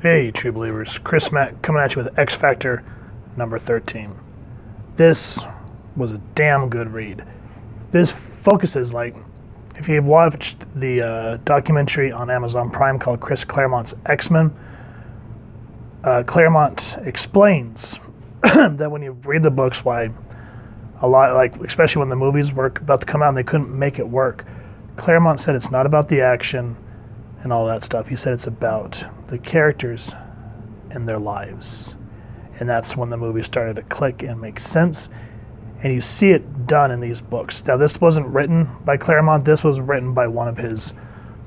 Hey, true believers. Chris Mack coming at you with X Factor number 13. This was a damn good read. This focuses, like, if you've watched the documentary on Amazon Prime called Chris Claremont's X-Men, Claremont explains that when you read the books, why a lot, like, especially when the movies were about to come out and they couldn't make it work, Claremont said it's not about the action and all that stuff. He said it's about the characters and their lives. And that's when the movie started to click and make sense. And you see it done in these books. Now, this wasn't written by Claremont. This was written by one of his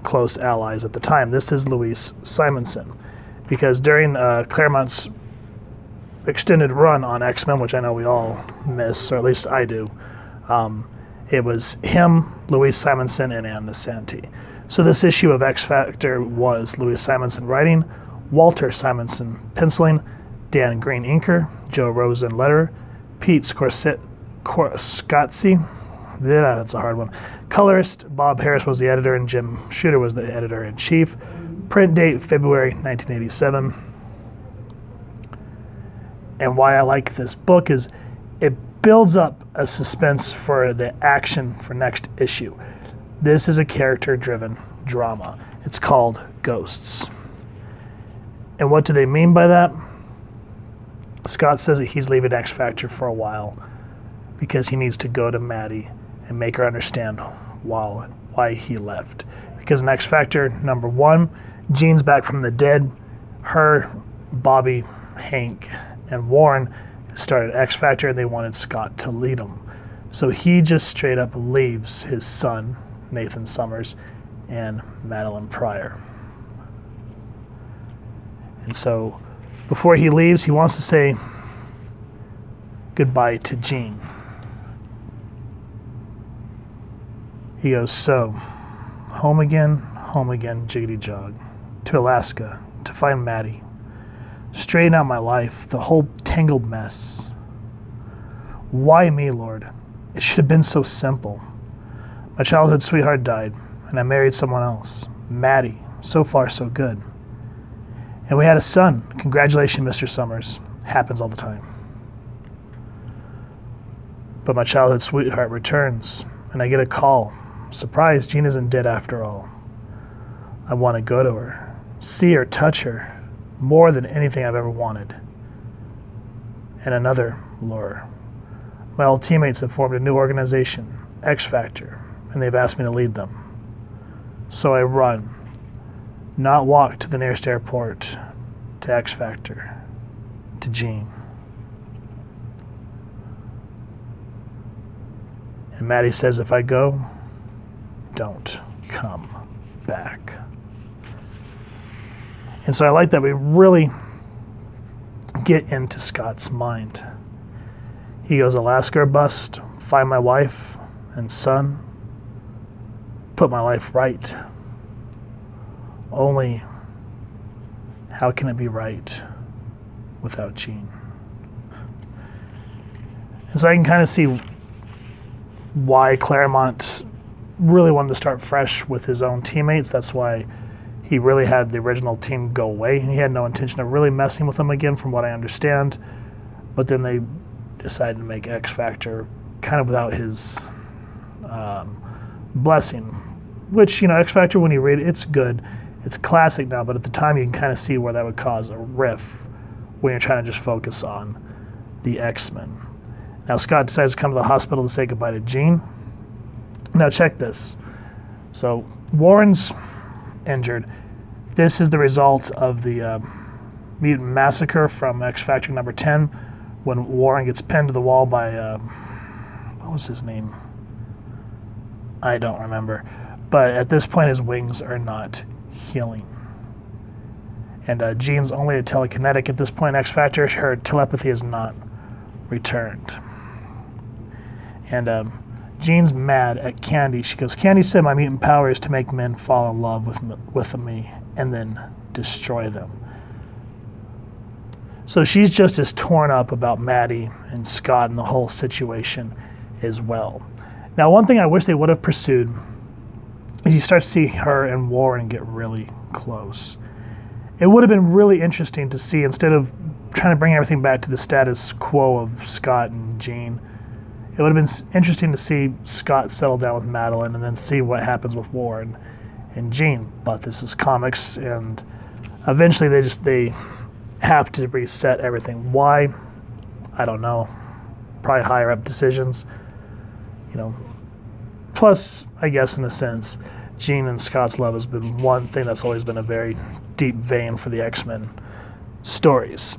close allies at the time. This is Louise Simonson. Because during Claremont's extended run on X-Men, which I know we all miss, or at least I do, it was him, Louise Simonson, and Ann Nessanti. So this issue of X Factor was Louise Simonson writing, Walter Simonson penciling, Dan Green inker, Joe Rosen letterer, Pete Scorsese, yeah, that's a hard one, colorist, Bob Harris was the editor, and Jim Shooter was the editor-in-chief. Print date, February 1987. And why I like this book is it builds up a suspense for the action for next issue. This is a character-driven drama. It's called Ghosts. And what do they mean by that? Scott says that he's leaving X Factor for a while because he needs to go to Maddie and make her understand why he left. Because in X Factor number 1, Jean's back from the dead. Her, Bobby, Hank, and Warren started X Factor, and they wanted Scott to lead them. So he just straight up leaves his son, Nathan Summers, and Madeline Pryor. And so before he leaves, he wants to say goodbye to Jean. He goes, so, home again, jiggity jog, to Alaska, to find Maddie, straighten out my life, the whole tangled mess. Why me, Lord? It should have been so simple. My childhood sweetheart died, and I married someone else, Maddie. So far, so good. And we had a son. Congratulations, Mr. Summers. Happens all the time. But my childhood sweetheart returns, and I get a call. Surprise, Jean isn't dead after all. I want to go to her, see her, touch her, more than anything I've ever wanted. And another lure. My old teammates have formed a new organization, X Factor, and they've asked me to lead them. So I run, not walk to the nearest airport, to X Factor, to Jean. And Maddie says, if I go, don't come back. And so I like that we really get into Scott's mind. He goes, Alaska or bust, find my wife and son, put my life right. Only, how can it be right without Jean? And so I can kind of see why Claremont really wanted to start fresh with his own teammates. That's why he really had the original team go away. He had no intention of really messing with them again, from what I understand. But then they decided to make X Factor kind of without his blessing. Which, you know, X Factor, when you read it, it's good. It's classic now, but at the time you can kind of see where that would cause a rift when you're trying to just focus on the X-Men. Now Scott decides to come to the hospital to say goodbye to Jean. Now check this. So Warren's injured. This is the result of the mutant massacre from X Factor number 10, when Warren gets pinned to the wall by, what was his name? I don't remember. But at this point his wings are not healing. And Jean's only a telekinetic at this point. X Factor, her telepathy is not returned. And Jean's mad at Candy. She goes, Candy said my mutant power is to make men fall in love with me and then destroy them. So she's just as torn up about Maddie and Scott and the whole situation as well. Now, one thing I wish they would have pursued is you start to see her and Warren get really close. It would have been really interesting to see, instead of trying to bring everything back to the status quo of Scott and Jean, it would have been interesting to see Scott settle down with Madeline and then see what happens with Warren and Jean. But this is comics, and eventually they have to reset everything. Why? I don't know. Probably higher up decisions. Plus, I guess in a sense, Jean and Scott's love has been one thing that's always been a very deep vein for the X-Men stories.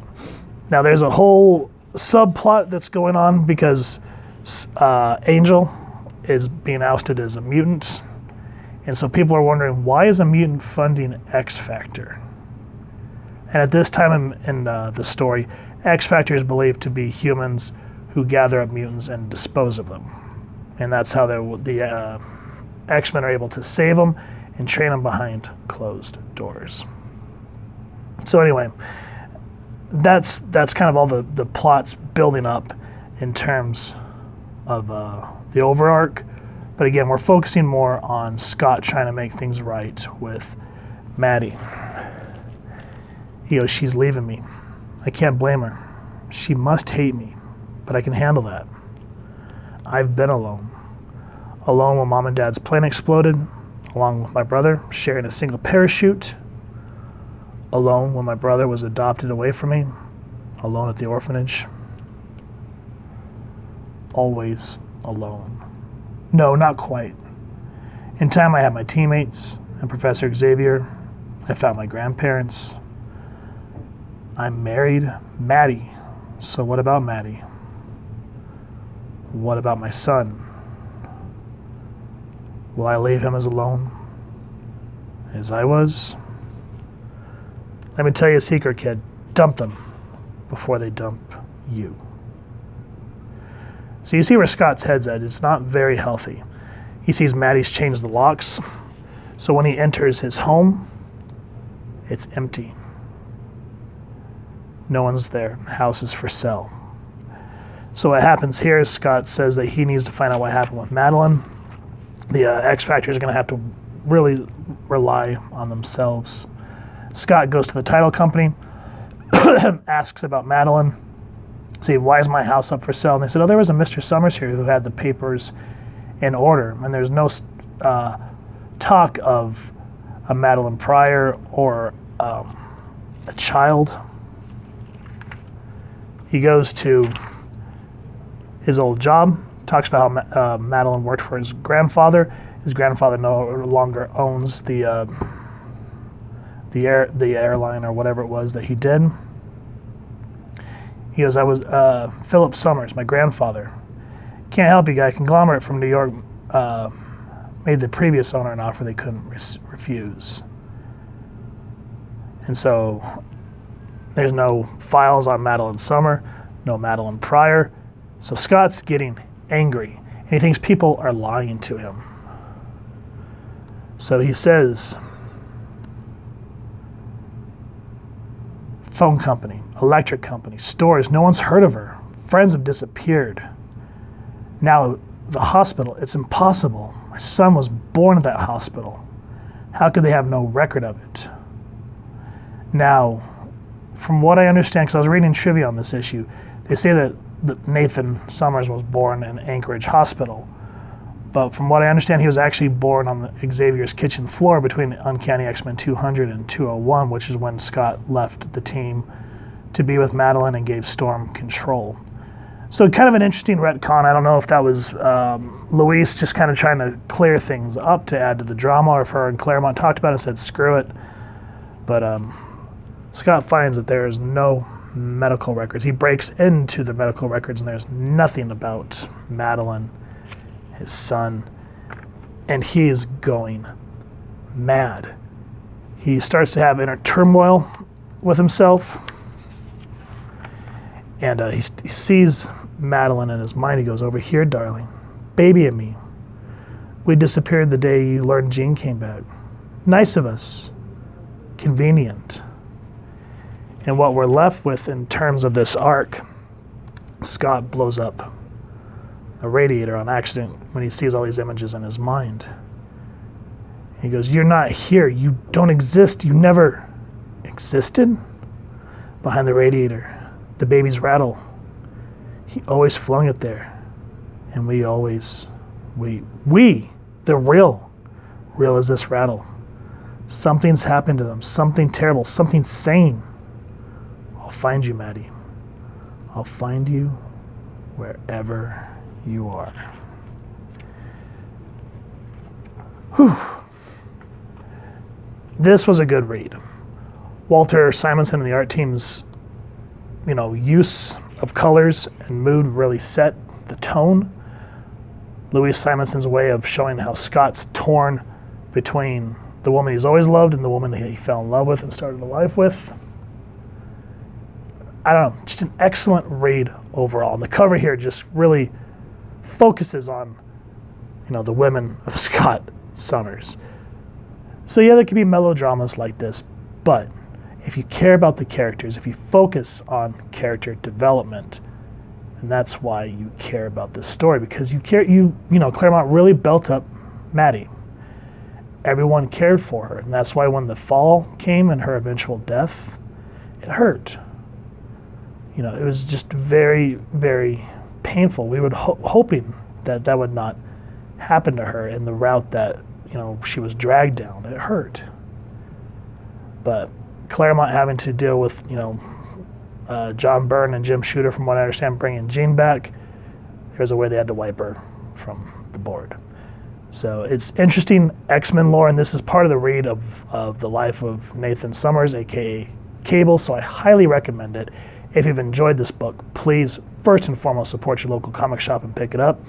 Now there's a whole subplot that's going on because Angel is being ousted as a mutant, and so people are wondering, why is a mutant funding X-Factor? And at this time in the story, X-Factor is believed to be humans who gather up mutants and dispose of them, and that's how the X-Men are able to save them and train them behind closed doors. So anyway, that's kind of all the plots building up in terms of the overarch. But again, we're focusing more on Scott trying to make things right with Maddie. He goes, she's leaving me. I can't blame her. She must hate me, but I can handle that. I've been alone. Alone when Mom and Dad's plane exploded, along with my brother, sharing a single parachute. Alone when my brother was adopted away from me, alone at the orphanage. Always alone. No, not quite. In time I had my teammates and Professor Xavier. I found my grandparents. I'm married Maddie. So what about Maddie? What about my son? Will I leave him as alone as I was? Let me tell you a secret, kid. Dump them before they dump you. So you see where Scott's head's at. It's not very healthy. He sees Maddie's changed the locks. So when he enters his home, it's empty. No one's there. House is for sale. So what happens here is Scott says that he needs to find out what happened with Madeline. The X-Factor is going to have to really rely on themselves. Scott goes to the title company, asks about Madeline, see, why is my house up for sale? And they said, there was a Mr. Summers here who had the papers in order, and there's no talk of a Madeline Pryor or a child. He goes to his old job, talks about how Madeline worked for his grandfather. His grandfather no longer owns the airline or whatever it was that he did. He goes, I was Philip Summers, my grandfather. Can't help you, guy. Conglomerate from New York made the previous owner an offer they couldn't refuse. And so there's no files on Madeline Summer, no Madeline Pryor. So Scott's getting angry, and he thinks people are lying to him. So he says, phone company, electric company, stores, no one's heard of her. Friends have disappeared. Now, the hospital, it's impossible. My son was born at that hospital. How could they have no record of it? Now, from what I understand, because I was reading trivia on this issue, they say that Nathan Summers was born in Anchorage Hospital. But from what I understand, he was actually born on Xavier's kitchen floor between Uncanny X-Men 200 and 201, which is when Scott left the team to be with Madeline and gave Storm control. So kind of an interesting retcon. I don't know if that was Luis just kind of trying to clear things up to add to the drama, or if her and Claremont talked about it and said, screw it. But Scott finds that there is no medical records. He breaks into the medical records and there's nothing about Madeline, his son, and he is going mad. He starts to have inner turmoil with himself, and he sees Madeline in his mind. He goes, over here, darling, baby and me. We disappeared the day you learned Jean came back. Nice of us. Convenient. And what we're left with in terms of this arc, Scott blows up a radiator on accident when he sees all these images in his mind. He goes, you're not here. You don't exist. You never existed behind the radiator. The baby's rattle. He always flung it there. And they're real as this rattle. Something's happened to them, something terrible, something sane. I'll find you, Maddie. I'll find you wherever you are. Whew. This was a good read. Walter Simonson and the art team's, use of colors and mood really set the tone. Louise Simonson's way of showing how Scott's torn between the woman he's always loved and the woman that he fell in love with and started a life with. I don't know, just an excellent read overall. And the cover here just really focuses on, the women of Scott Summers. So yeah, there could be melodramas like this, but if you care about the characters, if you focus on character development, and that's why you care about this story, because Claremont really built up Maddie. Everyone cared for her, and that's why when the fall came and her eventual death, it hurt. It was just very, very painful. We were hoping that would not happen to her in the route that, she was dragged down. It hurt. But Claremont having to deal with, John Byrne and Jim Shooter, from what I understand, bringing Jean back, there's a way they had to wipe her from the board. So it's interesting X-Men lore, and this is part of the read of the life of Nathan Summers, aka Cable, so I highly recommend it. If you've enjoyed this book, please, first and foremost, support your local comic shop and pick it up.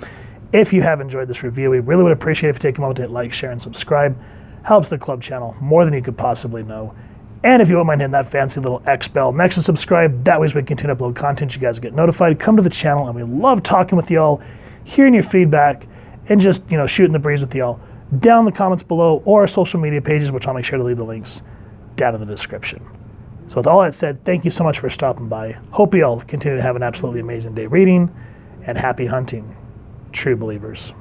If you have enjoyed this review, we really would appreciate if you take a moment to hit like, share, and subscribe. Helps the club channel more than you could possibly know. And if you won't mind hitting that fancy little X bell next to subscribe, that way as we continue to upload content, you guys get notified. Come to the channel, and we love talking with y'all, hearing your feedback, and just, shooting the breeze with y'all down in the comments below or our social media pages, which I'll make sure to leave the links down in the description. So with all that said, thank you so much for stopping by. Hope you all continue to have an absolutely amazing day reading, and happy hunting, true believers.